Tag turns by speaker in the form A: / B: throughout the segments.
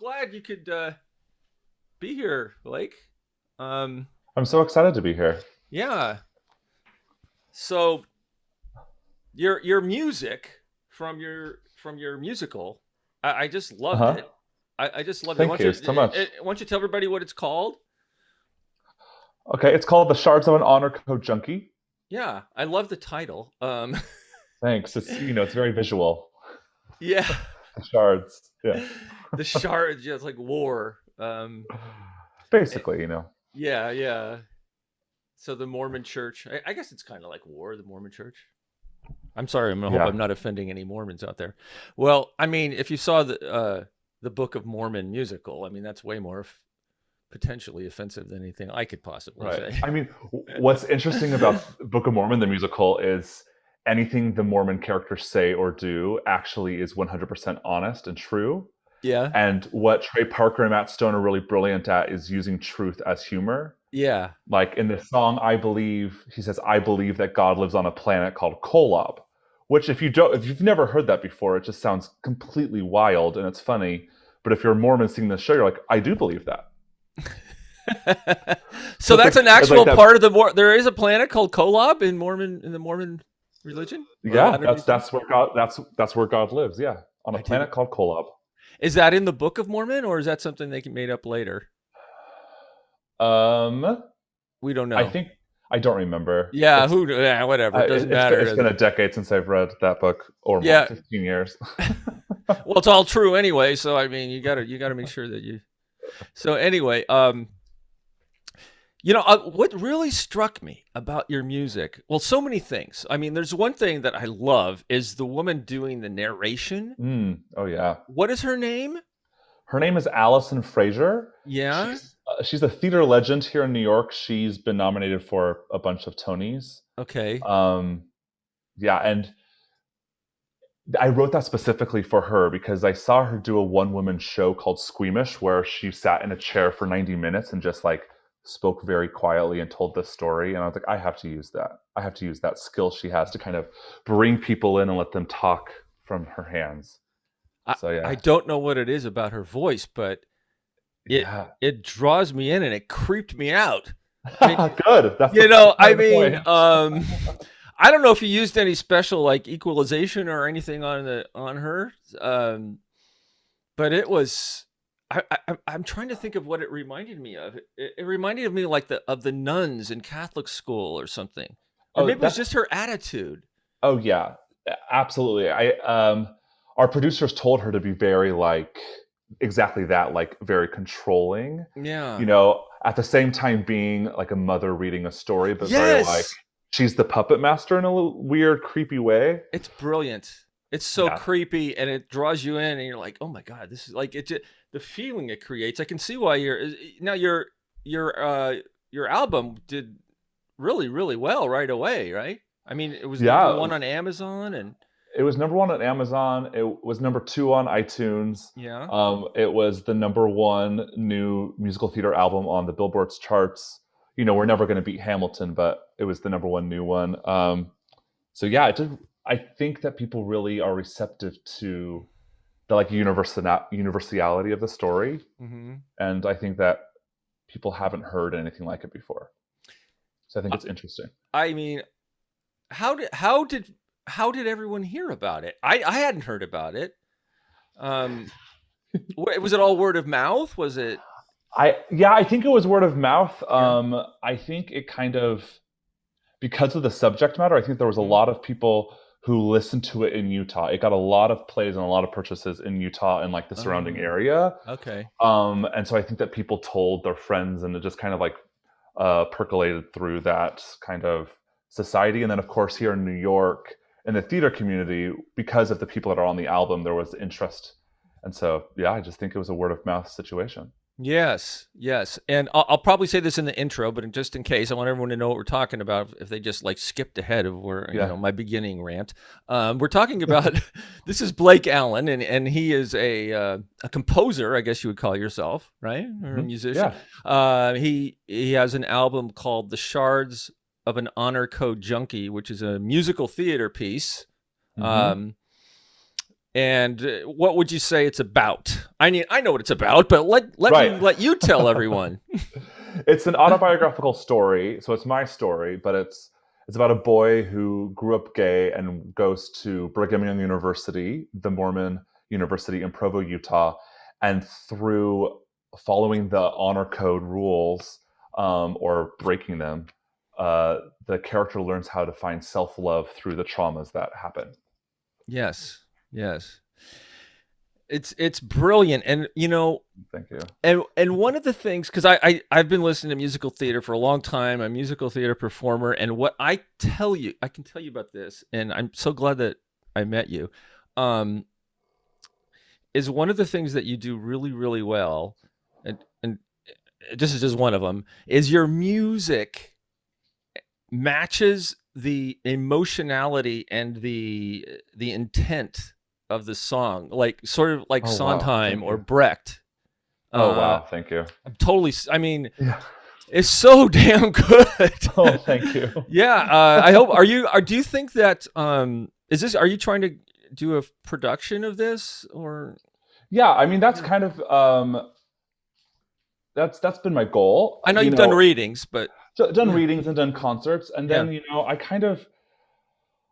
A: glad you could be here, Blake. Um,
B: I'm so excited to be here.
A: yeah. So your music from your musical, I just
B: Uh
A: loved it.
B: huh.
A: I just loved it.
B: Thank you so much.
A: Why don't you tell everybody what it's called?
B: Okay, it's called The Shards of an Honor Code Junkie.
A: Yeah, I love the title.
B: Thanks. It's very visual.
A: Yeah,
B: The shards. Yeah.
A: the shards. Yeah, it's like war. Eh,
B: Basically.
A: yeah, yeah. So the Mormon Church. I guess it's kind of like war. The Mormon Church. I'm sorry. I hope I'm
B: Yeah.
A: not offending any Mormons out there. Well, I mean, if you saw the Book of Mormon musical, I mean, that's way more potentially offensive than anything I could possibly
B: Right.
A: say.
B: I mean, what's interesting about Book of Mormon, the musical, is anything the Mormon characters say or do actually is 100% honest and true.
A: Yeah,
B: And what Trey Parker and Matt Stone are really brilliant at is using truth as humor.
A: yeah.
B: Like in the song "I Believe," he says, "I believe that God lives on a planet called Kolob," which if you've never heard that before, it just sounds completely wild and it's funny. But if you're a Mormon seeing the show, you're like, I do believe that.
A: So
B: So
A: that's an
B: it's like
A: actual
B: that.
A: part of there is a planet called Kolob in the Mormon religion or
B: Yeah,
A: Latter-day Saints.
B: that's where God lives. Yeah, on a
A: I didn't.
B: planet called Kolob.
A: Is that in the Book of Mormon or is that something they made up later?
B: Um,
A: We don't
B: I
A: know.
B: think I don't remember.
A: Yeah, yeah, whatever. It doesn't matter,
B: It's
A: does
B: been a
A: it?
B: decade since I've read that book, or more,
A: Yeah.
B: 15 years.
A: Well, it's all true anyway, so I mean, you gotta make sure that you. So anyway, what really struck me about your music? Well, so many things. I mean, there's one thing that I love is the woman doing the narration.
B: Oh yeah.
A: What is her name?
B: Her name is Allison Fraser.
A: Yeah.
B: She's a theater legend here in New York. She's been nominated for a bunch of Tonys.
A: Okay.
B: Um, yeah, and I wrote that specifically for her because I saw her do a one-woman show called Squeamish, where she sat in a chair for 90 minutes and just like spoke very quietly and told this story. And I was like, I have to use that. I have to use that skill she has to kind of bring people in and let them talk from her hands.
A: I
B: So
A: I
B: yeah,
A: don't know what it is about her voice, but it
B: yeah.
A: it draws me in and it creeped me out. I mean,
B: Good. That's kind
A: I
B: of the
A: mean,
B: point.
A: I don't know if you used any special like equalization or anything on her, but it was. I'm trying to think of what it reminded me of. It reminded me like the nuns in Catholic school or something, or
B: Oh,
A: maybe it was
B: that's
A: just her attitude.
B: Oh yeah, absolutely. I Our producers told her to be very like exactly that, like very controlling.
A: Yeah.
B: At the same time being like a mother reading a story, but very like
A: Yes.
B: she's the puppet master in a little weird, creepy way.
A: It's brilliant. It's so
B: Yeah,
A: creepy and it draws you in and you're like, "Oh my god, this is like the feeling it creates." I can see why now your your album did really well right away, right? I mean, it was number
B: yeah.
A: 1 on Amazon and
B: It was number one on Amazon. It was number two on iTunes.
A: yeah.
B: It was the number one new musical theater album on the Billboard's charts. We're never going to beat Hamilton, but it was the number one new one. So yeah, it did. I think that people really are receptive to the like universality of the story,
A: Mhm.
B: and I think that people haven't heard anything like it before. So I think
A: I,
B: it's interesting.
A: I mean, how did how did everyone hear about it? I hadn't heard about it. Um was it all word of mouth? Was it
B: I think it was word of mouth.
A: yeah.
B: I think it kind of because of the subject matter. I think there was a
A: Mhm.
B: lot of people who listened to it in Utah. It got a lot of plays and a lot of purchases in Utah and like the surrounding
A: Oh,
B: area.
A: okay.
B: And so I think that people told their friends, and it just kind of like percolated through that kind of society. And then, of course, here in New York, in the theater community, because of the people that are on the album, there was interest. And so, yeah, I just think it was a word of mouth situation.
A: Yes, yes, and I'll probably say this in the intro, but just in case, I want everyone to know what we're talking about. If they just like skipped ahead of where
B: Yeah.
A: my beginning rant, we're talking about this is Blake Allen, and he is a composer, I guess you would call yourself, right, or a musician.
B: Yeah.
A: He has an album called "The Shards of an Honor Code Junkie," which is a musical theater piece.
B: Hmm.
A: Um, And what would you say it's about? I mean, I know what it's about, but
B: Right.
A: let you tell everyone.
B: It's an autobiographical story, so it's my story, but it's about a boy who grew up gay and goes to Brigham Young University, the Mormon University in Provo, Utah, and through following the honor code rules or breaking them, the character learns how to find self-love through the traumas that happen.
A: Yes, yes. It's brilliant, and
B: Thank you.
A: and one of the things, because I've been listening to musical theater for a long time. I'm a musical theater performer, and what I can tell you about this, and I'm so glad that I met you, um, is one of the things that you do really, really well, and this is just one of them, is your music matches the emotionality and the intent of the song, like sort of like
B: Oh wow,
A: Sondheim
B: thank
A: or
B: you.
A: Brecht.
B: Oh wow, thank you.
A: I'm totally. I mean,
B: Yeah.
A: it's so damn good.
B: Oh, thank you.
A: Yeah. I hope. Do you think that? Is this? Are you trying to do a production of this or?
B: Yeah, I mean that's kind of that's been my goal.
A: I know
B: You
A: you've done
B: know,
A: readings, but
B: done
A: yeah,
B: readings and done concerts, and
A: yeah.
B: then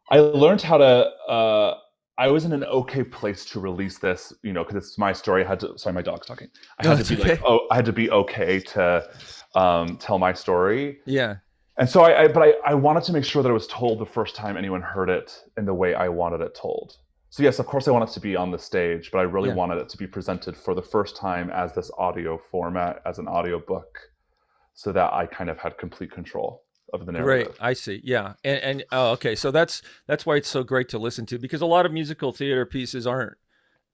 B: I learned how to. I was in an okay place to release this, because it's my story. I had to. Sorry, my dog's talking. I
A: No,
B: had to
A: it's
B: be like,
A: okay.
B: oh, I had to be okay to tell my story.
A: Yeah,
B: And so I wanted to make sure that it was told the first time anyone heard it in the way I wanted it told. So yes, of course I want it to be on the stage, but I really
A: yeah.
B: wanted it to be presented for the first time as this audio format, as an audio book, so that I kind of had complete control of the
A: Great.
B: narrative.
A: I see. Yeah. And oh, okay. So that's why it's so great to listen to, because a lot of musical theater pieces aren't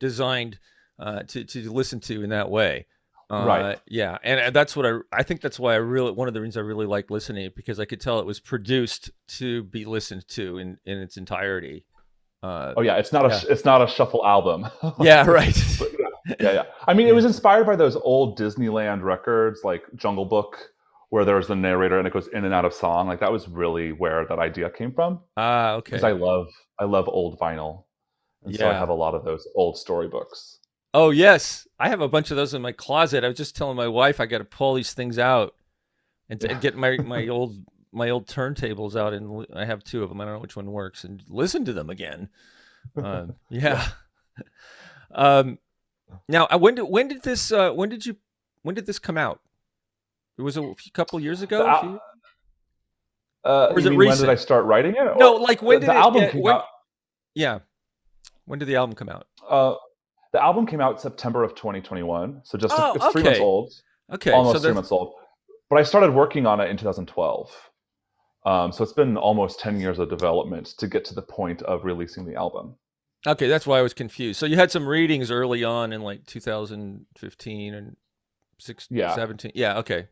A: designed to listen to in that way.
B: Right.
A: Yeah. And that's what I think that's why one of the reasons I really like listening, because I could tell it was produced to be listened to in its entirety.
B: Oh yeah,
A: Yeah.
B: it's not a shuffle album.
A: Yeah. Right.
B: But yeah. I mean, it
A: Yeah.
B: was inspired by those old Disneyland records, like Jungle Book, where there's the narrator and it goes in and out of song. Like that was really where that idea came from.
A: Ah,
B: Because
A: okay.
B: I love old vinyl, and so I have
A: Yeah.
B: a lot of those old storybooks.
A: Oh, yes. I have a bunch of those in my closet. I was just telling my wife I got to pull these things out
B: Yeah.
A: and get my old turntables out, and I have two of them. I don't know which one works, and listen to them again.
B: Yeah.
A: Yeah. Um, now, when did this come out? It was couple years
B: The
A: ago, or was
B: you
A: it
B: mean when did I
A: recent?
B: start writing it,
A: No,
B: or
A: like when did
B: the
A: it
B: album
A: get
B: came
A: when?
B: out?
A: Yeah, when did the album come out?
B: Uh, the album came out September of 2021, so
A: Oh,
B: it's 3 months
A: okay,
B: old,
A: okay. So
B: almost three
A: that's
B: months old. But I started working on it in 2012. So it's been almost 10 years of development to get to the point of releasing the album.
A: okay. That's why I was confused. So you had some readings early on in like 2015 and
B: Yeah.
A: 17. Yeah, okay.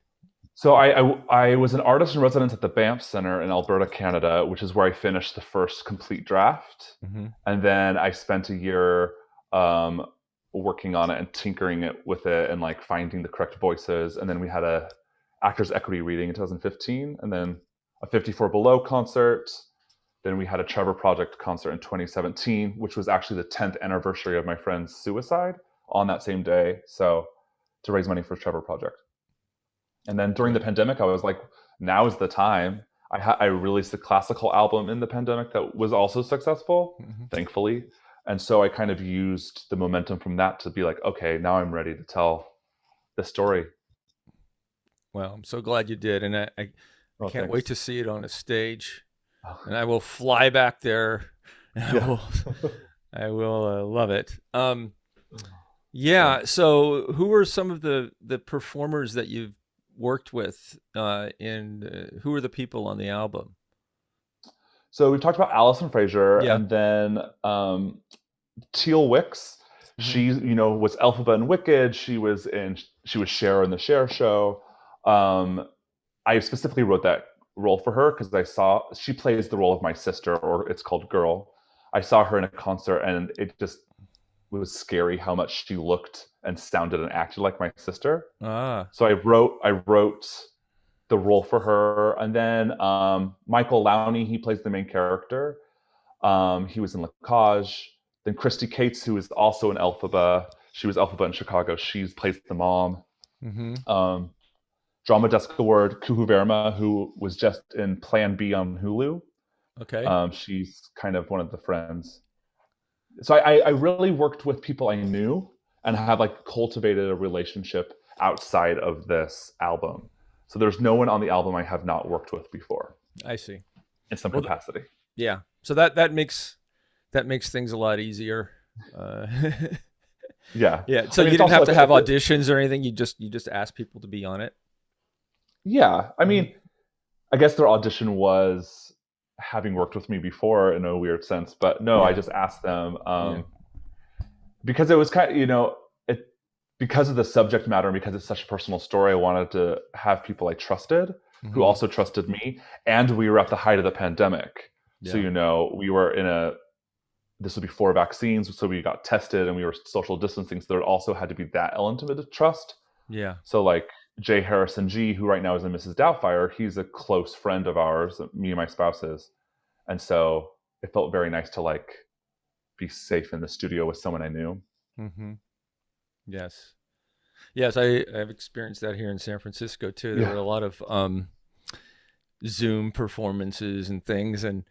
B: So I was an artist in residence at the Banff Center in Alberta, Canada, which is where I finished the first complete draft.
A: Hmm.
B: And then I spent a year um, working on it and tinkering it with it and like finding the correct voices. And then we had a actors equity reading in 2015, and then a 54 Below concert. Then we had a Trevor Project concert in 2017, which was actually the 10th anniversary of my friend's suicide on that same day. So to raise money for Trevor Project. And then during the
A: Great.
B: pandemic, I was like, now is the time. I released a classical album in the pandemic that was also successful,
A: Hmm.
B: thankfully. And so I kind of used the momentum from that to be like, okay, now I'm ready to tell the story.
A: Well, I'm so glad you did, and I
B: Oh,
A: can't wait
B: thanks.
A: to see it on a stage, and I will fly back there, and
B: Yeah.
A: I will love it.
B: Thanks.
A: Yeah. So, who are some of the performers that you've worked with? Who are the people on the album?
B: So we've talked about Allison Fraser,
A: Yeah.
B: and then Teal Wicks.
A: Hmm.
B: She, was Elphaba in Wicked. She was Cher in the Cher Show. Um, I specifically wrote that role for her because I saw she plays the role of my sister, or it's called Girl. I saw her in a concert, and it just was scary how much she looked and sounded and acted like my sister.
A: Ah.
B: So I wrote the role for her, and then Michael Lowney, he plays the main character. He was in La Cage. Then Christy Cates, who is also in Elphaba, she was Elphaba in Chicago. She plays the mom. Um, Drama Desk Award, Kuhu Verma, who was just in Plan B on Hulu.
A: Okay.
B: She's kind of one of the friends. So I really worked with people I knew and have like cultivated a relationship outside of this album. So there's no one on the album I have not worked with before.
A: I see.
B: In some capacity.
A: Yeah. So that makes things a lot easier.
B: Yeah.
A: Yeah. So you didn't have to have auditions or anything. You just asked people to be on it.
B: Yeah. I mean, I guess their audition was having worked with me before in a weird sense, but no, I just asked them because it was kind of, because of the subject matter and because it's such a personal story, I wanted to have people I trusted who also trusted me. And we were at the height of the pandemic. Yeah. So, we were this was before vaccines. So we got tested and we were social distancing. So there also had to be that element of trust.
A: Yeah.
B: So like J. Harrison Ghee, who right now is in Mrs. Doubtfire, he's a close friend of ours, me and my spouse's. And so it felt very nice to like be safe in the studio with someone I knew.
A: Yes. Yes, I've experienced that here in San Francisco too. There were a lot of Zoom performances and things, and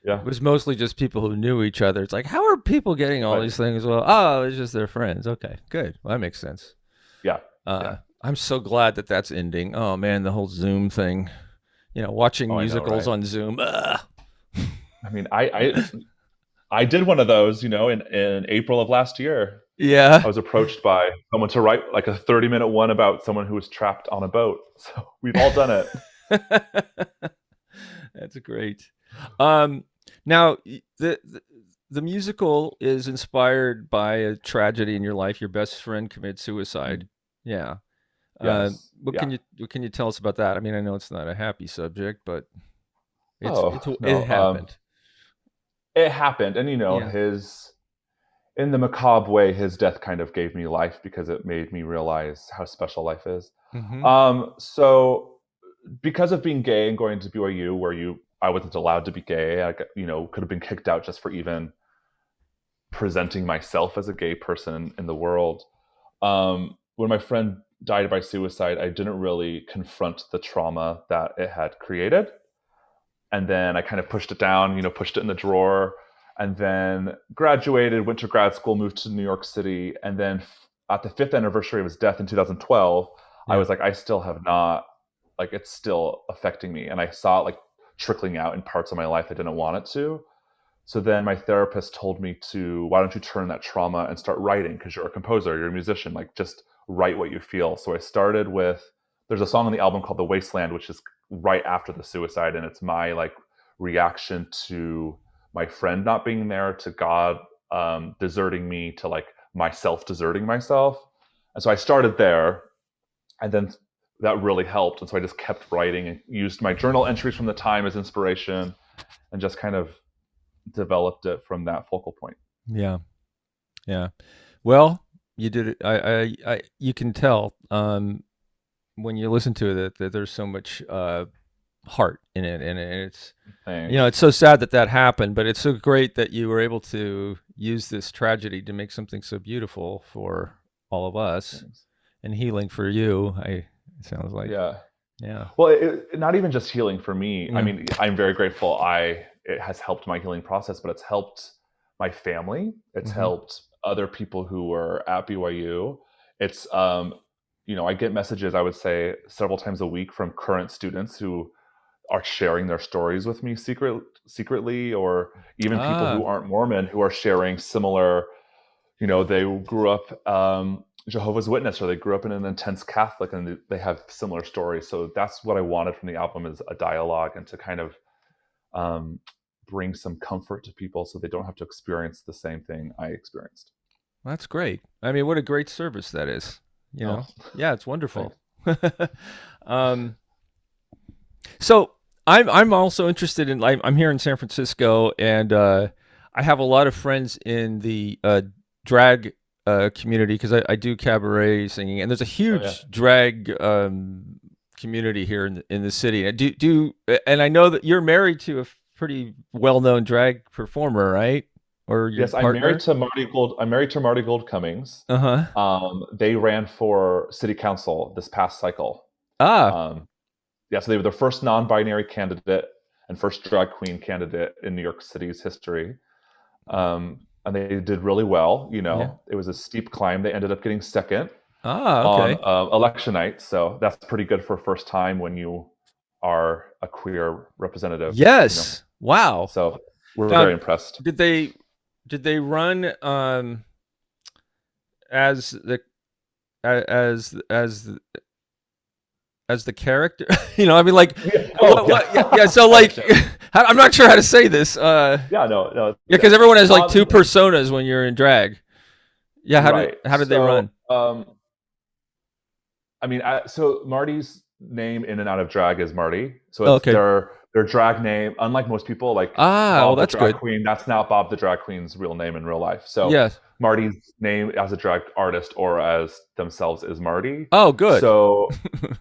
A: it was mostly just people who knew each other. It's like, how are people getting all these things? Well, it's just their friends. Okay, good. Well, that makes sense.
B: Yeah.
A: I'm so glad that that's ending. Oh man, the whole Zoom thing. Watching musicals on Zoom. I
B: mean, I did one of those, in April of last year.
A: Yeah.
B: I was approached by someone to write like a 30-minute one about someone who was trapped on a boat. So we've all done it.
A: That's great. Now the musical is inspired by a tragedy in your life. Your best friend committed suicide. Yeah.
B: Yes.
A: What can you tell us about that? I mean, I know it's not a happy subject, but it happened.
B: It happened, and in the macabre way, his death kind of gave me life because it made me realize how special life is. So because of being gay and going to BYU, where I wasn't allowed to be gay, I could have been kicked out just for even presenting myself as a gay person in the world. When my friend died by suicide, I didn't really confront the trauma that it had created. And then I kind of pushed it down, pushed it in the drawer, and then graduated, went to grad school, moved to New York City. And then at the 5th anniversary of his death in 2012, I was like, I still have not, like, it's still affecting me. And I saw it like trickling out in parts of my life I didn't want it to. So then my therapist told me why don't you turn that trauma and start writing? Because you're a composer, you're a musician, like just write what you feel. So I started there's a song on the album called The Wasteland, which is right after the suicide. And it's my like reaction to my friend not being there, to God deserting me, to like myself deserting myself. And so I started there, and then that really helped. And so I just kept writing and used my journal entries from the time as inspiration and just kind of developed it from that focal point.
A: Yeah. Yeah. Well, you did it. You can tell when you listen to it that there's so much heart in it, and it's it's so sad that happened, but it's so great that you were able to use this tragedy to make something so beautiful for all of us. Thanks. And healing for you. It sounds like
B: well, not even just healing for me. I mean, I'm very grateful it has helped my healing process, but it's helped my family, it's helped other people who were at BYU. It's I get messages, I would say, several times a week from current students who are sharing their stories with me secretly, or even people who aren't Mormon who are sharing similar, they grew up Jehovah's Witness, or they grew up in an intense Catholic, and they have similar stories. So that's what I wanted from the album, is a dialogue, and to kind of bring some comfort to people so they don't have to experience the same thing I experienced.
A: That's great. I mean, what a great service that is. Yeah, it's wonderful. So I'm also interested in, I'm here in San Francisco, and I have a lot of friends in the drag community, because I do cabaret singing, and there's a huge drag community here in the city. And I know that you're married to a pretty well-known drag performer, right? or your
B: Yes, I'm married
A: partner?
B: to Marty Gold. I'm married to Marty Gold Cummings.
A: Uh huh.
B: They ran for city council this past cycle.
A: Ah,
B: Um, yeah, so they were the first non-binary candidate and first drag queen candidate in New York City's history. And they did really well.
A: yeah.
B: It was a steep climb. They ended up getting second
A: Ah,
B: on
A: okay.
B: election night, so that's pretty good for first time when you are a queer representative.
A: Yes. Wow.
B: So we're
A: Now,
B: very impressed.
A: did they run as the as as the character? I mean, like,
B: Yeah. Oh,
A: what? Yeah, yeah.
B: yeah.
A: So, like, I'm not sure how to say this. Yeah,
B: Yeah, no,
A: because everyone has like two
B: um,
A: personas when you're in drag. Yeah.
B: right.
A: How did they run?
B: I mean, so Marty's name in and out of drag is Marty. So
A: Oh,
B: it's
A: okay.
B: their drag name. Unlike most people, like
A: Ah, well,
B: Bob the
A: that's
B: drag
A: good.
B: queen, that's not Bob the drag queen's real name in real life. So
A: Yes.
B: Marty's name as a drag artist or as themselves is Marty.
A: Oh, good.
B: So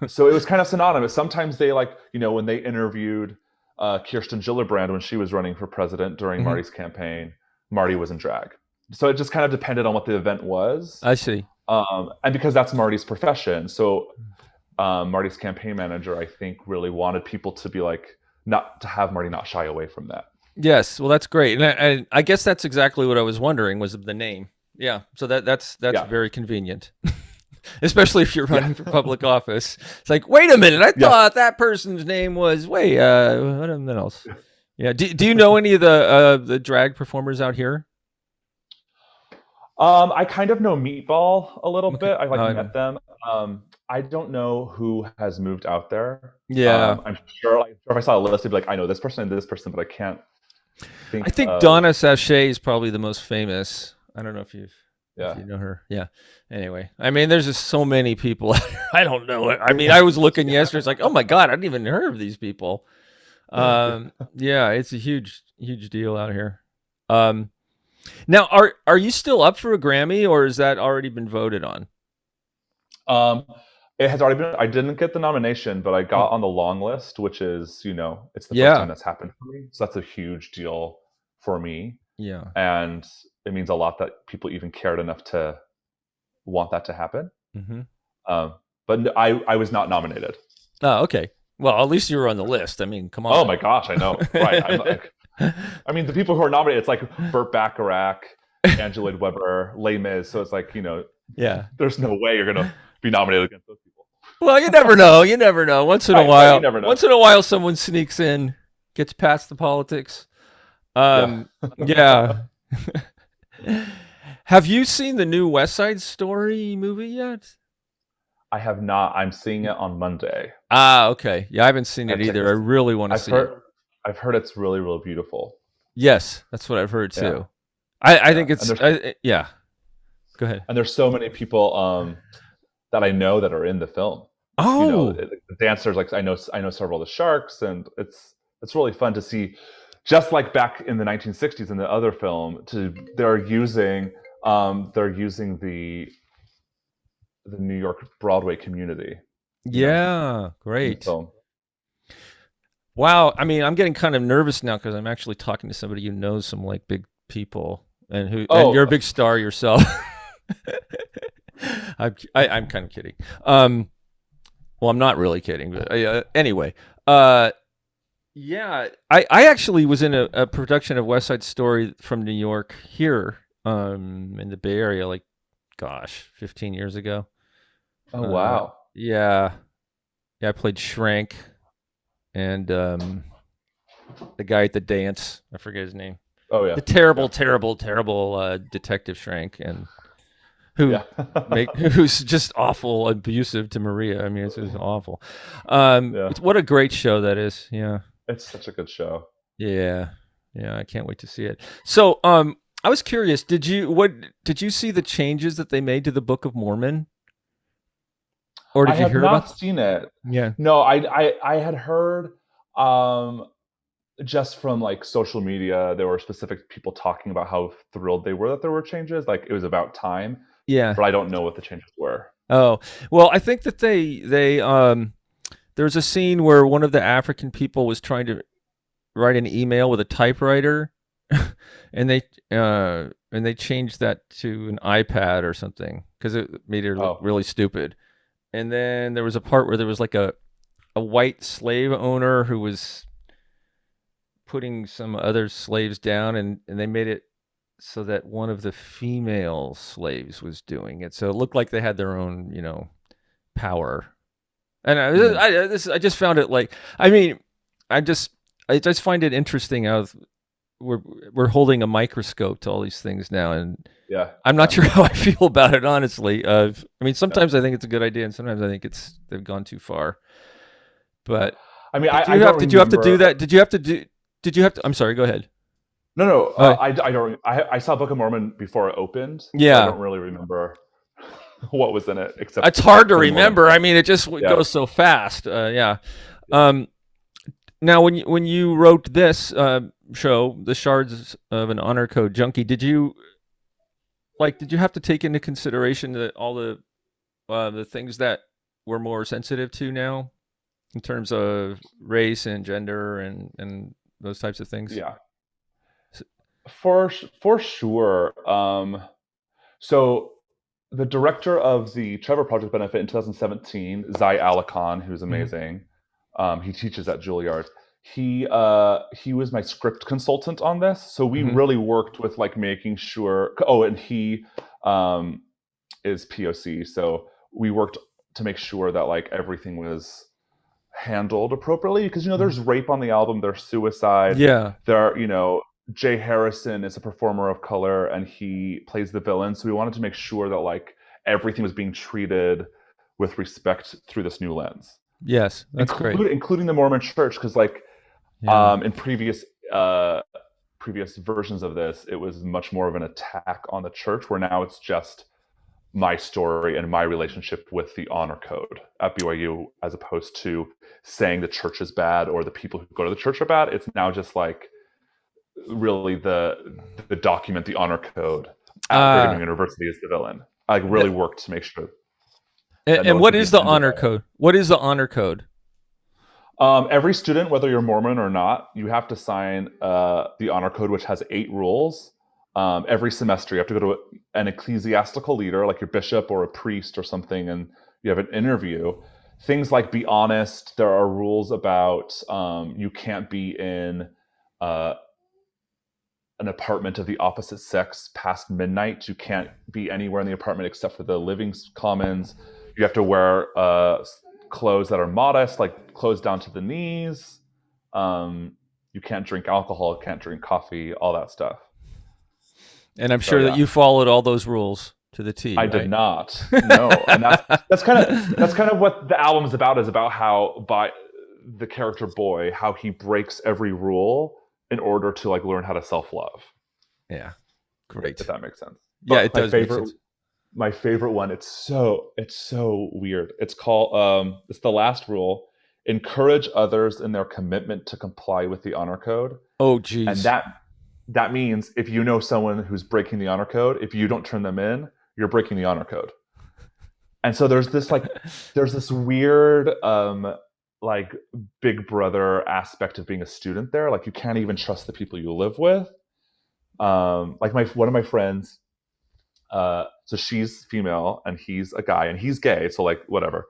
B: it was kind of synonymous. Sometimes they when they interviewed Kirsten Gillibrand when she was running for president during
A: Hmm.
B: Marty's campaign, Marty was in drag. So it just kind of depended on what the event was.
A: I see.
B: And because that's Marty's profession, so Marty's campaign manager, I think, really wanted people to be like, not to have Marty not shy away from that.
A: Yes. Well, that's great, and I guess that's exactly what I was wondering was the name. Yeah. So that's
B: Yeah,
A: very convenient, especially if you're
B: yeah,
A: running for public office. It's like, wait a minute, I
B: yeah.
A: thought that person's name was what else? Yeah. Do you know any of the drag performers out here?
B: I kind of know Meatball a little
A: Okay.
B: bit. I like met them. I don't know who has moved out there.
A: Yeah.
B: I'm sure, like, if I saw a list, I'd be like, I know this person and this person, but I can't
A: I
B: think
A: think
B: of.
A: Donna Sachet is probably the most famous. I don't know if
B: Yeah,
A: you know her. Yeah. Anyway, I mean, there's just so many people. I don't know. I mean, I was looking yesterday. It's like, oh my god, I didn't even heard of these people.
B: yeah.
A: Yeah, it's a huge deal out here. Um, Now, are you still up for a Grammy, or has that already been voted on?
B: Um, it has already been. I didn't get the nomination, but I
A: Oh,
B: got on the long list, which is, it's the first time
A: yeah,
B: that's happened for me. So that's a huge deal for me,
A: yeah.
B: and it means a lot that people even cared enough to want that to happen.
A: Hmm.
B: Um, but I was not nominated.
A: Oh, okay. Well, at least you were on the list. I mean, come
B: Oh
A: on.
B: my gosh, I know. Right. I'm like, I mean, the people who are nominated, it's like Burt Bacharach, Angela Weber, Les Mis. So it's like,
A: Yeah.
B: there's no way you're gonna be nominated against those people.
A: Well, you never know. You never know.
B: Right. You never know.
A: Once in a while, someone sneaks in, gets past the politics.
B: Yeah.
A: Yeah. Have you seen the new West Side Story movie yet?
B: I have not. I'm seeing it on Monday.
A: Ah, okay. Yeah, I haven't seen
B: I
A: it
B: have
A: either. I
B: tickets.
A: really want to
B: I've
A: see it.
B: heard. I've heard it's really, really beautiful.
A: Yes, that's what I've heard
B: Yeah,
A: too. I
B: yeah.
A: think it's yeah. Go ahead.
B: And there's so many people that I know that are in the film.
A: Oh,
B: The dancers. Like I know several of the sharks, and it's really fun to see. Just like back in the 1960s in the other film, they're using the New York Broadway community,
A: yeah,
B: in the
A: great.
B: film.
A: Wow. I mean, I'm getting kind of nervous now because I'm actually talking to somebody who knows some like big people and you're a
B: Oh,
A: big star yourself. I'm kind of kidding. Well, I'm not really kidding, but anyway. Uh, yeah, I actually was in a production of West Side Story from New York here, in the Bay Area, like, gosh, 15 years ago.
B: oh
A: Uh,
B: wow.
A: yeah, yeah, I played Shrank and the guy at the dance. I forget his name.
B: Oh yeah,
A: The terrible,
B: yeah,
A: terrible, terrible detective Shrank, and who
B: yeah,
A: who's just awful, abusive to Maria. I mean, it's just awful.
B: yeah.
A: What a great show that is. Yeah.
B: It's such a good show.
A: Yeah. Yeah, I can't wait to see it. So, I was curious, did you see the changes that they made to the Book of Mormon? Or
B: I
A: did you
B: have
A: hear about
B: not seen it.
A: Yeah.
B: No, I had heard um, just from like social media, there were specific people talking about how thrilled they were that there were changes. Like it was about time,
A: Yeah.
B: but I don't know what the changes were.
A: Oh, well, I think that there's a scene where one of the African people was trying to write an email with a typewriter and they changed that to an iPad or something because it made her look
B: Oh,
A: really stupid. And then there was a part where there was like a white slave owner who was putting some other slaves down, and they made it so that one of the female slaves was doing it. So it looked like they had their own, power. And
B: mm,
A: I just found it like, I mean, I just I just find it interesting how we're we're holding a microscope to all these things now, and
B: yeah,
A: I'm not
B: yeah,
A: sure how I feel about it honestly. I mean,
B: yeah,
A: sometimes I think it's a good idea, and sometimes I think they've gone too far.
B: yeah.
A: But
B: I mean,
A: did
B: I
A: you
B: don't
A: have did you have to do
B: remember.
A: that? Did you have to? I'm sorry. Go ahead.
B: No, no,
A: Oh,
B: I don't. I saw Book of Mormon before it opened, so I
A: yeah.
B: don't really remember what was in it except
A: It's hard to
B: for the Mormon
A: remember.
B: part.
A: I mean, it just
B: Yeah,
A: goes so fast. Yeah.
B: yeah.
A: Um, Now, when you wrote this show, "The Shards of an Honor Code Junkie," did you have to take into consideration all the things that we're more sensitive to now in terms of race and gender and those types of things?
B: Yeah. For sure. So the director of the Trevor Project benefit in 2017, Zai Alakan, who's
A: Hmm.
B: amazing, he teaches at Juilliard. He was my script consultant on this, so we
A: Hmm.
B: really worked with like making sure. Oh, and he um, is POC, so we worked to make sure that like everything was handled appropriately because
A: Hmm.
B: there's rape on the album, there's suicide,
A: Yeah.
B: there are Jay Harrison is a performer of color and he plays the villain, so we wanted to make sure that like everything was being treated with respect through this new lens,
A: Yes, that's great.
B: including the Mormon Church, because like
A: Yeah.
B: in previous versions of this it was much more of an attack on the church, where now it's just my story and my relationship with the honor code at BYU, as opposed to saying the church is bad or the people who go to the church are bad. It's now just like really the document, the honor code at Brigham Young
A: Uh,
B: University is the villain. I like really
A: th-
B: worked to make sure that no
A: and
B: one
A: what
B: could be
A: is the
B: offended
A: honor
B: by it.
A: code? What is the honor code?
B: Every student, whether you're Mormon or not, you have to sign the honor code, which has 8 rules. Every semester, you have to go to an ecclesiastical leader, like your bishop or a priest or something, and you have an interview. Things like be honest. There are rules about you can't be in uh, an apartment of the opposite sex past midnight. You can't be anywhere in the apartment except for the living commons. You have to wear clothes that are modest, like clothes down to the knees. You can't drink alcohol, can't drink coffee, all that stuff.
A: And I'm
B: So
A: sure that
B: yeah,
A: you followed all those rules to the T,
B: I did
A: right?
B: not. No, and that's kind of what the album is about. Is about how by the character boy, how he breaks every rule in order to like learn how to self love.
A: Yeah,
B: If
A: great.
B: that makes sense.
A: Yeah,
B: But
A: it does make sense.
B: my favorite one, it's so weird. It's called it's the last rule: encourage others in their commitment to comply with the honor code.
A: Oh,
B: And
A: geez.
B: that means if you know someone who's breaking the honor code, if you don't turn them in, you're breaking the honor code. And so there's this weird like big brother aspect of being a student there. Like you can't even trust the people you live with. Like my one of my friends, so she's female and he's a guy and he's gay, so like whatever.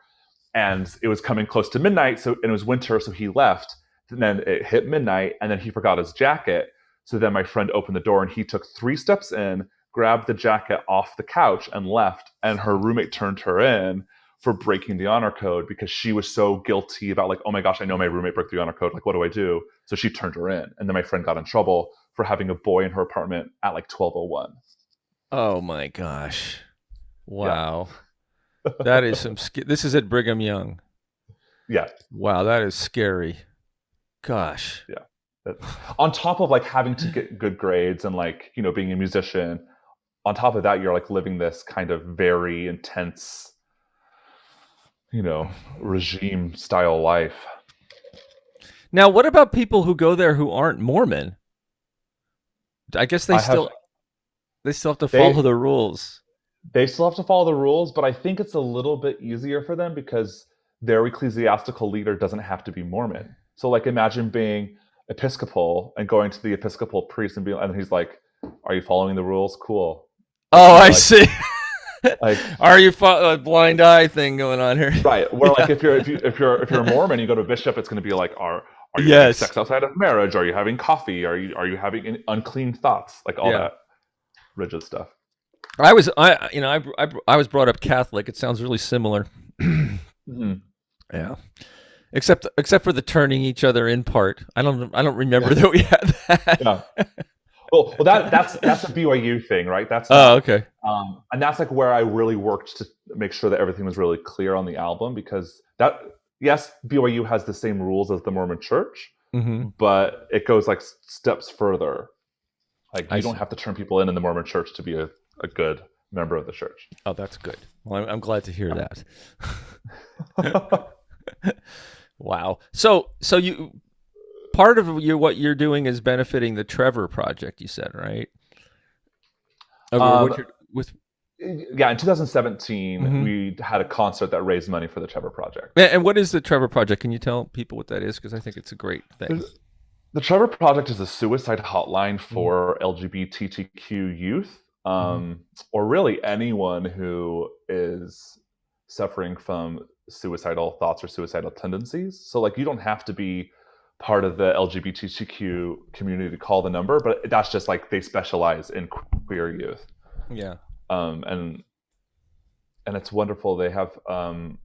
B: And it was coming close to midnight, so and it was winter, so he left. And then it hit midnight, and then he forgot his jacket. So then my friend opened the door, and he took 3 steps in, grabbed the jacket off the couch, and left. And her roommate turned her in for breaking the honor code because she was so guilty about like, oh my gosh, I know my roommate broke the honor code. Like, what do I do? So she turned her in, and then my friend got in trouble for having a boy in her apartment at like 12:01.
A: Oh my gosh.
B: Yeah,
A: Wow. That is this is at Brigham Young.
B: yeah,
A: Wow, that is scary. Gosh.
B: yeah. On top of like having to get good grades and like being a musician, on top of that you're like living this kind of very intense regime style life.
A: Now, what about people who go there who aren't Mormon? I guess
B: I have
A: they still have to follow
B: they
A: the rules.
B: they still have to follow the rules, but I think it's a little bit easier for them because their ecclesiastical leader doesn't have to be Mormon. So like imagine being Episcopal and going to the Episcopal priest and he's like, "Are you following the rules? Cool." Like,
A: Oh,
B: you know,
A: I see.
B: like
A: Are you a blind eye thing going on here?
B: right. Where
A: Yeah.
B: like if you're a Mormon, you go to a bishop, it's going to be like, are you having
A: Yes.
B: sex outside of marriage? Are you having coffee? Are you having unclean thoughts? Like all
A: Yeah.
B: that rigid stuff.
A: I was brought up Catholic. It sounds really similar.
B: Mm-hmm.
A: Yeah. Except for the turning each other in part. I don't remember
B: Yeah.
A: that we had that.
B: Yeah. Well, that's a BYU thing, right? That's
A: Oh,
B: not,
A: okay.
B: and that's like where I really worked to make sure that everything was really clear on the album because that yes, BYU has the same rules as the Mormon Church,
A: Mm-hmm.
B: but it goes like steps further. Like
A: I
B: you
A: see.
B: don't have to turn people in the Mormon Church to be a good member of the church.
A: Oh, that's good. Well, I'm glad to hear that. Wow. So you part of what you're doing is benefiting the Trevor Project. You said, right? What you're with.
B: Yeah, in 2017,
A: Mm-hmm.
B: we had a concert that raised money for the Trevor Project.
A: And what is the Trevor Project? Can you tell people what that is? Because I think it's a great thing.
B: The Trevor Project is a suicide hotline for LGBTQ youth,
A: Mm-hmm.
B: or really anyone who is suffering from suicidal thoughts or suicidal tendencies. So, like, you don't have to be part of the LGBTQ community to call the number, but that's just like they specialize in queer youth.
A: Yeah.
B: And it's wonderful. They have and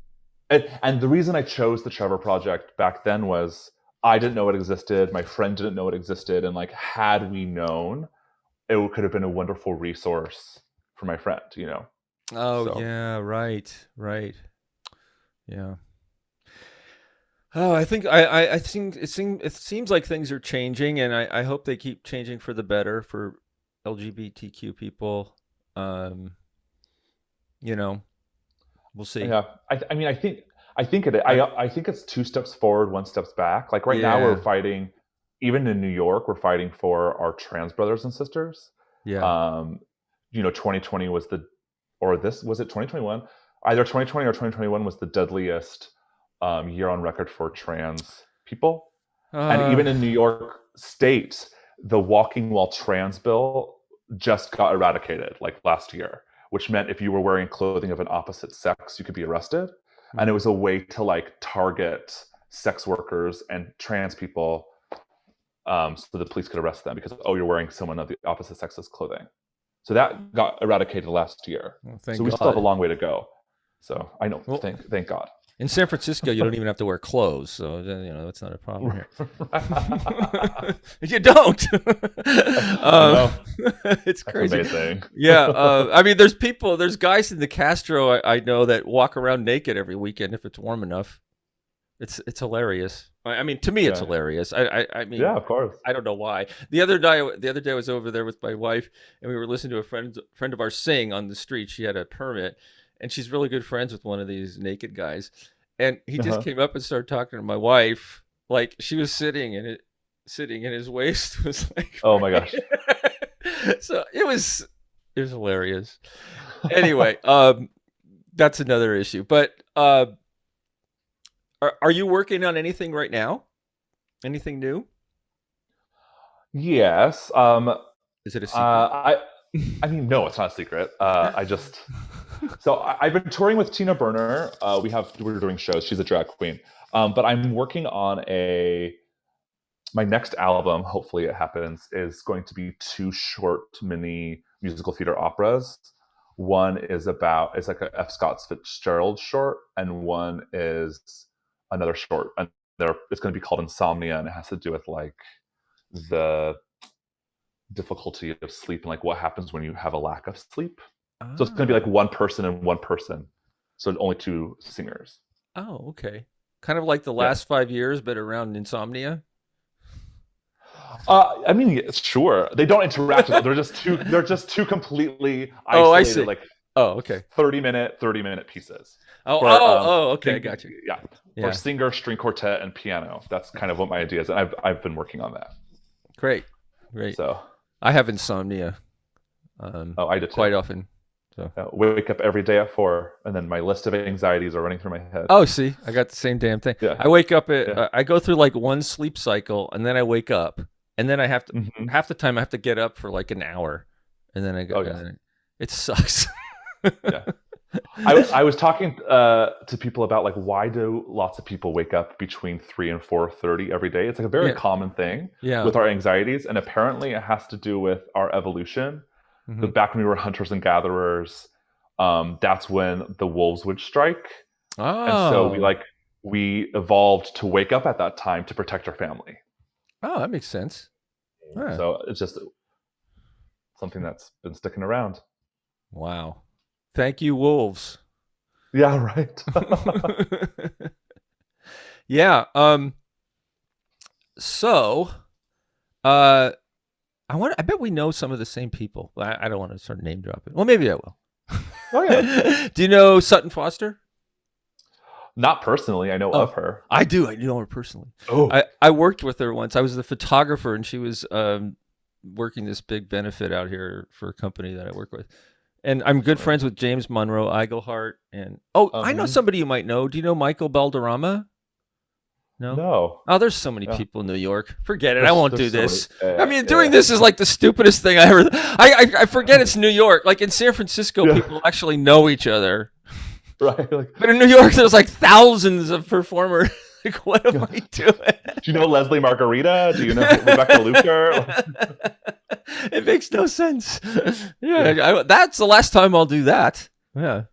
B: the reason I chose the Trevor Project back then was I didn't know it existed. My friend didn't know it existed, and like had we known, it could have been a wonderful resource for my friend. You know.
A: Oh,
B: So
A: yeah. Right. Yeah. Oh, I think it seems like things are changing, and I hope they keep changing for the better for LGBTQ people. Um, you know, we'll see.
B: yeah, I mean, I think it's two steps forward, one steps back. Like right now,
A: Yeah.
B: we're fighting. Even in New York, we're fighting for our trans brothers and sisters.
A: Yeah.
B: Um, 2020 was was it 2021? Either 2020 or 2021 was the deadliest year on record for trans people. And
A: Uh,
B: even in New York State, the walking while trans bill just got eradicated like last year, which meant if you were wearing clothing of an opposite sex, you could be arrested. And it was a way to like target sex workers and trans people, so the police could arrest them because you're wearing someone of the opposite sex's clothing. So that got eradicated last year.
A: well,
B: So
A: thank
B: we still have a
A: God.
B: long way to go. So I know,
A: Well,
B: thank God.
A: in San Francisco, you don't even have to wear clothes, so that's not a problem here. You don't.
B: I know.
A: It's
B: That's
A: crazy.
B: amazing.
A: Yeah, I mean, there's guys in the Castro I know that walk around naked every weekend if it's warm enough. It's hilarious. I mean, to me, it's
B: Yeah.
A: hilarious. I mean,
B: Yeah, of course.
A: I don't know why. The other day I was over there with my wife, and we were listening to a friend of ours sing on the street. She had a permit, and she's really good friends with one of these naked guys. And he just
B: Uh-huh.
A: came up and started talking to my wife, like she was sitting, and his waist was like.
B: Oh my gosh.
A: So it was hilarious. Anyway, that's another issue. But are you working on anything right now? Anything new?
B: Yes.
A: Is it a secret?
B: I mean, no, it's not a secret. I've been touring with Tina Burner. We're doing shows. She's a drag queen. But I'm working on my next album. Hopefully, it happens. Is going to be two short mini musical theater operas. One is it's like a F. Scott Fitzgerald short, and one is another short. And it's going to be called Insomnia, and it has to do with like the difficulty of sleep and like what happens when you have a lack of sleep. So it's going to be like one person and one person. So only two singers.
A: Oh, okay. Kind of like the
B: Yeah.
A: last 5 years, but around insomnia.
B: I mean, sure. They don't interact. They're just two. They're just two completely
A: Oh, I
B: isolated,
A: see.
B: like
A: Oh, okay.
B: 30-minute pieces.
A: Oh,
B: For,
A: okay. I got you.
B: Yeah.
A: Yeah.
B: For singer, string quartet, and piano. That's kind of what my idea is, and I've been working on that.
A: Great.
B: So
A: I have insomnia.
B: I did too.
A: Quite often. So
B: wake up every day at 4, and then my list of anxieties are running through my head.
A: oh, see, I got the same damn thing.
B: Yeah.
A: I wake up at
B: Yeah.
A: I go through like one sleep cycle, and then I wake up, and then I have to
B: Mm-hmm.
A: half the time I have to get up for like an hour, and then I go.
B: Oh,
A: And
B: yeah.
A: then it sucks.
B: Yeah. I was talking to people about like, why do lots of people wake up between 3 and 4:30 every day? It's like a very
A: Yeah.
B: common thing
A: Yeah.
B: with our anxieties, and apparently it has to do with our evolution.
A: Mhm.
B: The back when we were hunters and gatherers, that's when the wolves would strike, and so
A: Oh.
B: we evolved to wake up at that time to protect our family.
A: Oh, that makes sense. Huh.
B: So it's just something that's been sticking around.
A: Wow. Thank you, wolves.
B: Yeah, right.
A: Yeah. So, I bet we know some of the same people. I don't want to start name dropping. Well, maybe I will.
B: Oh, yeah.
A: Do you know Sutton Foster?
B: Not personally, I know of her.
A: I do. I know her personally.
B: Oh,
A: I worked with her once. I was the photographer, and she was working this big benefit out here for a company that I work with. And I'm good friends with James Monroe Iglehart. And I know somebody you might know. Do you know Michael Balderrama? No.
B: no.
A: Oh, there's so many people in New York. Forget it. I won't do this. I mean, doing this is like the stupidest thing I ever. I forget it's New York. Like in San Francisco, people actually know each other.
B: Right. Like,
A: But in New York, there's like thousands of performers. Like, what am I doing?
B: do you know Leslie Margarita? Do you know Rebecca Luker?
A: It makes no sense. Yeah, that's the last time I'll do that. Yeah.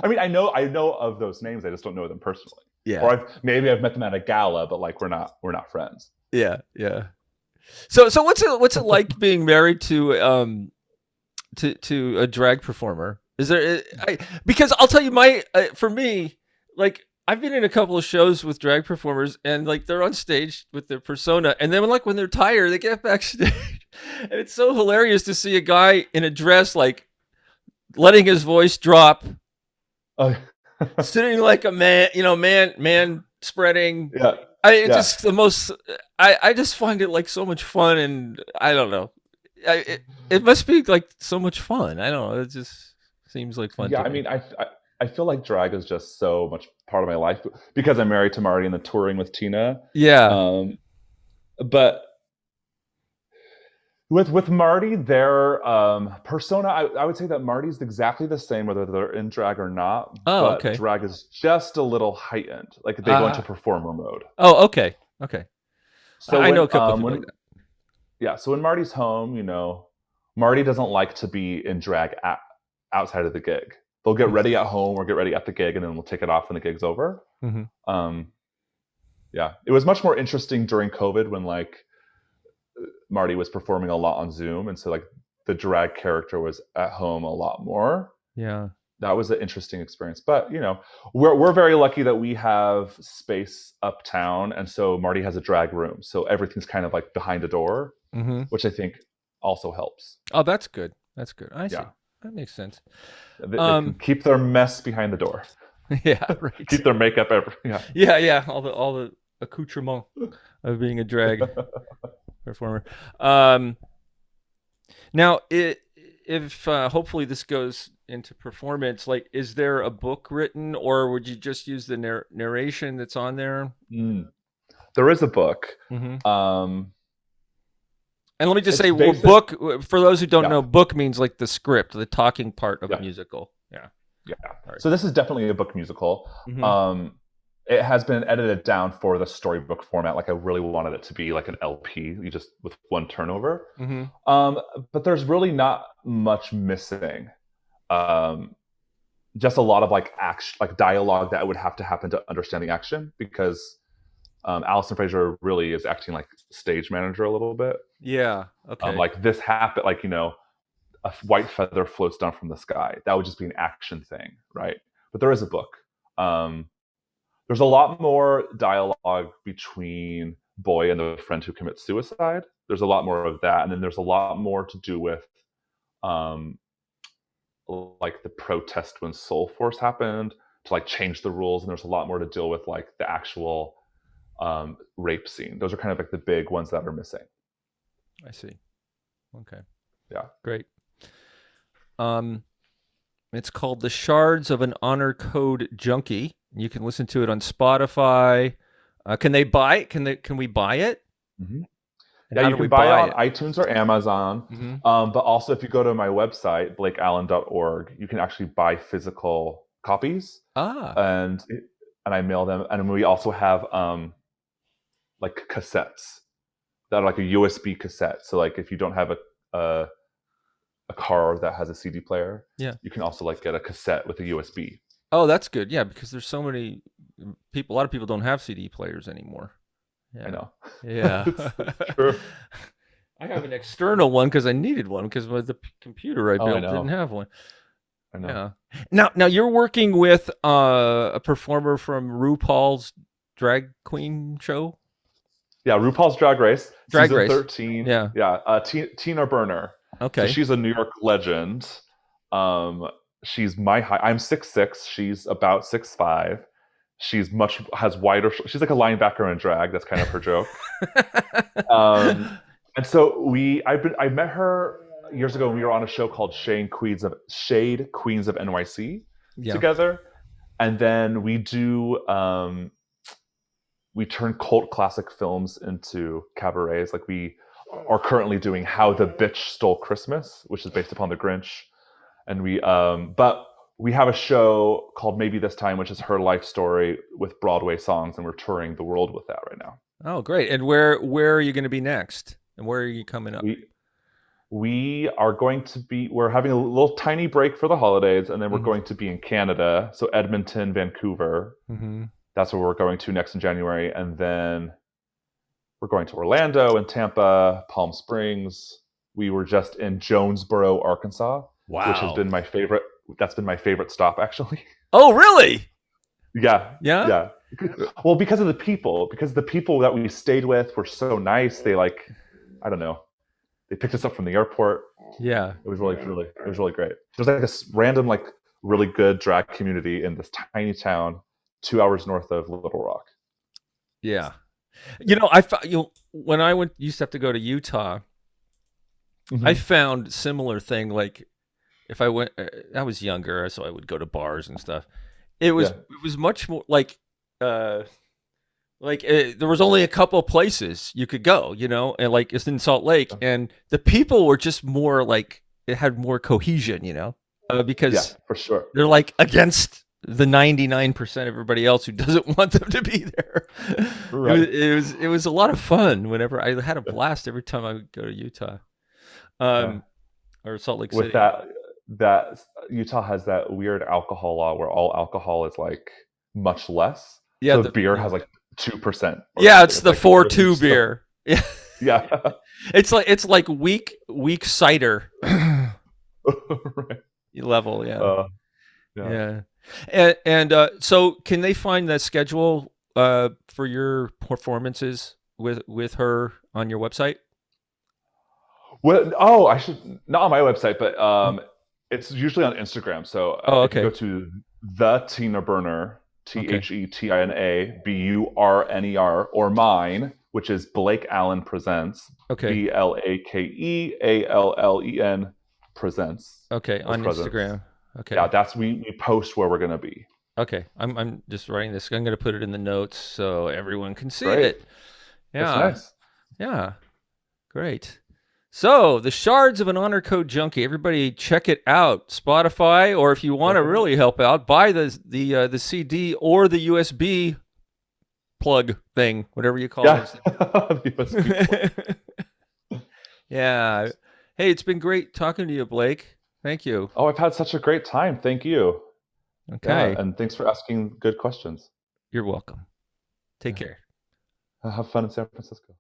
B: I mean, I know of those names. I just don't know them personally.
A: Yeah.
B: Or maybe I've met them at a gala, but like we're not friends.
A: Yeah. Yeah. So what's it like being married to a drag performer? Is there because I'll tell you for me, like I've been in a couple of shows with drag performers, and like they're on stage with their persona, and then when they're tired, they get backstage, and it's so hilarious to see a guy in a dress like letting his voice drop, sitting like a man, man spreading.
B: Yeah.
A: Just the most. I just find it like so much fun, and I don't know. It must be like so much fun. I don't know. It just seems like fun.
B: Yeah, I mean, I feel like drag is just so much part of my life because I'm married to Marty and the touring with Tina.
A: Yeah.
B: But with Marty, their persona, I would say that Marty's exactly the same whether they're in drag or not.
A: Oh,
B: but
A: okay.
B: Drag is just a little heightened. Like they go into performer mode.
A: Oh, okay. Okay.
B: So
A: I know a couple people like that.
B: Yeah. So in Marty's home, Marty doesn't like to be in drag outside of the gig. They'll get ready at home or get ready at the gig, and then we'll take it off when the gig's over.
A: Mm-hmm.
B: Yeah, it was much more interesting during COVID when like Marty was performing a lot on Zoom, and so like the drag character was at home a lot more.
A: Yeah,
B: that was an interesting experience. But we're very lucky that we have space uptown, and so Marty has a drag room, so everything's kind of like behind a door, which I think also helps.
A: Oh, that's good. That's good. I see. That makes sense.
B: They can keep their mess behind the door.
A: Yeah, right.
B: Keep their makeup
A: Yeah. All the accoutrement of being a drag performer. Now, if hopefully this goes into performance, like, is there a book written, or would you just use the narration that's on there?
B: There is a book.
A: And let me just say, book, for those who don't know, book means like the script, the talking part of a musical. Yeah.
B: Right. So this is definitely a book musical. It has been edited down for the storybook format. Like I really wanted it to be like an LP, just with one turnover. But there's really not much missing. Just a lot of like action, like dialogue that would have to happen to understand the action, because Allison Fraser really is acting like stage manager a little bit.
A: Yeah. Okay.
B: Like this happened, like, a white feather floats down from the sky. That would just be an action thing, right? But there is a book. There's a lot more dialogue between Boy and the friend who commits suicide. There's a lot more of that. And then there's a lot more to do with like the protest when Soul Force happened to like change the rules. And there's a lot more to deal with like the actual rape scene. Those are kind of like the big ones that are missing.
A: I see. Okay.
B: Yeah.
A: Great. It's called "The Shards of an Honor Code Junkie." You can listen to it on Spotify. Can they buy it? Can we buy it?
B: Mm-hmm.
A: And
B: Yeah,
A: how
B: you
A: do we
B: can buy it
A: buy
B: on
A: it?
B: iTunes or Amazon.
A: Mm-hmm.
B: But also, if you go to my website, blakeallen.org, you can actually buy physical copies,
A: Ah,
B: and I mail them. And we also have like cassettes that are like a USB cassette. So like if you don't have a, a car that has a CD player,
A: yeah.
B: you can also like get a cassette with a USB.
A: Oh, that's good. Yeah, because there's so many people. A lot of people don't have CD players anymore.
B: I
A: Yeah,
B: know.
A: yeah.
B: It's true.
A: I have an external one because I needed one because the computer I
B: Oh, I
A: built didn't
B: know.
A: have one.
B: I know.
A: Yeah. Now you're working with a performer from RuPaul's drag queen show.
B: Yeah, RuPaul's Drag Race,
A: Drag
B: season
A: Race.
B: 13.
A: Yeah.
B: Yeah, Tina Burner. So
A: Okay.
B: she's a New York legend. She's my height. I'm 6'6". She's about 6'5". She's has wider. She's like a linebacker in drag. That's kind of her joke. And so I met her years ago when we were on a show called Shade Queens of NYC
A: Yeah.
B: together, and then we turn cult classic films into cabarets. Like we are currently doing How the Bitch Stole Christmas, which is based upon the Grinch, and but we have a show called Maybe This Time, which is her life story with Broadway songs, and we're touring the world with that right now.
A: Oh, great. And where are you going to be next? And where are you coming up?
B: We are going to be, we're having a little tiny break for the holidays, and then we're
A: Mm-hmm.
B: going to be in Canada, so Edmonton, Vancouver.
A: Mm-hmm.
B: That's where we're going to next in January, and then we're going to Orlando and Tampa, Palm Springs. We were just in Jonesboro, Arkansas, which has
A: Wow.
B: been my favorite. That's been my favorite stop, actually.
A: Oh, really?
B: Yeah,
A: Yeah.
B: yeah. Well, because the people that we stayed with were so nice. They I don't know. They picked us up from the airport.
A: Yeah.
B: It was it was really great. There's like a random, like really good drag community in this tiny town, 2 hours north of Little Rock.
A: Yeah. When I used to have to go to Utah, I
B: Mm-hmm.
A: found similar thing. Like if I went, I was younger, so I would go to bars and stuff.
B: Yeah.
A: It was much more uh, there was only a couple places you could go, and like it's in Salt Lake, and the people were just more like it had more cohesion,
B: Yeah,
A: because
B: for sure.
A: they're like against the 99% of everybody else who doesn't want them to be there.
B: Right.
A: It was a lot of fun whenever I had a blast every time I would go to Utah,
B: Yeah.
A: or Salt Lake
B: With
A: City.
B: that Utah has that weird alcohol law where all alcohol is like much less.
A: Yeah,
B: So beer has like 2% or
A: yeah,
B: something.
A: it's
B: It's
A: the
B: like
A: 4-2 beer. Yeah,
B: yeah.
A: it's like weak cider
B: Right.
A: level. Yeah,
B: Uh, yeah.
A: yeah. And so, can they find the schedule for your performances with her on your website?
B: Well, oh, I should not on my website, but
A: Oh,
B: it's usually on Instagram. So
A: oh,
B: if you go
A: okay,
B: to the Tina Burner,
A: okay,
B: TheTinaBurner, or mine, which is Blake Allen Presents,
A: okay,
B: BlakeAllen Presents
A: okay.
B: or
A: On
B: Presents.
A: Instagram.
B: Yeah,
A: Okay,
B: that's we post where we're gonna be.
A: okay. I'm just writing this. I'm going to put it in the notes so everyone can see
B: Great,
A: it.
B: that's
A: Yeah,
B: nice.
A: yeah. Great. So, The Shards of an Honor Code Junkie. Everybody check it out. Spotify, or if you want
B: Check
A: to
B: it out.
A: really help out, buy the CD or the USB plug thing, whatever you call
B: Yeah,
A: those
B: the USB plug.
A: things. Yeah. Hey, it's been great talking to you, Blake. Thank you.
B: Oh, I've had such a great time. Thank you. Yeah,
A: Okay.
B: and thanks for asking good questions.
A: You're welcome. Take
B: Yeah.
A: care.
B: Have fun in San Francisco.